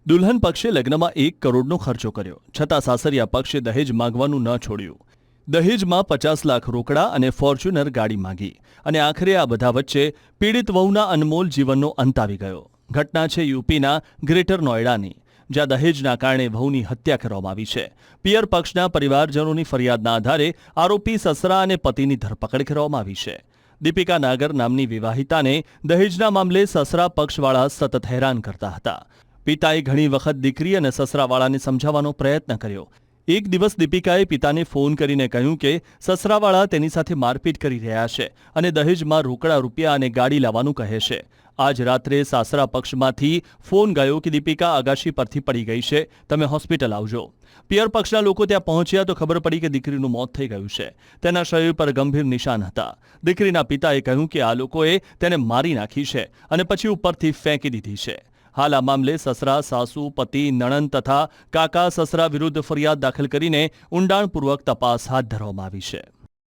દુલ્હન પક્ષે લગ્નમાં 1 કરોડનો ખર્ચો કર્યો, છતાં સાસરિયા પક્ષે દહેજ માંગવાનું ન છોડ્યું. દહેજમાં 50 લાખ રોકડા અને ફોર્ચ્યુનર ગાડી માંગી અને આખરે આ બધા વચ્ચે પીડિત વહુના અનમોલ જીવનનો અંત આવી ગયો. ઘટના છે યુપીના ગ્રેટર નોઈડાની, જ્યાં દહેજના કારણે વહુની હત્યા કરવામાં આવી છે. પિયર પક્ષના પરિવારજનોની ફરિયાદના આધારે આરોપી સસરા અને પતિની ધરપકડ કરવામાં આવી છે. દીપિકા નાગર નામની વિવાહિતાને દહેજના મામલે સસરા પક્ષવાળા સતત હેરાન કરતા હતા. પિતાએ ઘણી વખત દીકરી અને સસરાવાળાને સમજાવવાનો પ્રયત્ન કર્યો. એક દિવસ દીપિકાએ પિતાને ફોન કરીને કહ્યું કે સસરાવાળા તેની સાથે મારપીટ કરી રહ્યા છે અને દહેજમાં રોકડા રૂપિયા અને ગાડી લાવવાનું કહે છે. આજ રાત્રે સાસરા પક્ષમાંથી ફોન ગયો કે દીપિકા અગાશી પરથી પડી ગઈ છે, તમે હોસ્પિટલ આવજો. પિયર પક્ષના લોકો ત્યાં પહોંચ્યા તો ખબર પડી કે દીકરીનું મોત થઈ ગયું છે. તેના શરીર પર ગંભીર નિશાન હતા. દીકરીના પિતાએ કહ્યું કે આ લોકોએ તેને મારી નાખી છે અને પછી ઉપરથી ફેંકી દીધી છે. હાલ આ મામલે સસરા, સાસુ, પતિ, નણંદ તથા કાકા સસરા વિરુદ્ધ ફરિયાદ દાખલ કરીને ઊંડાણપૂર્વક તપાસ હાથ ધરવામાં આવી છે.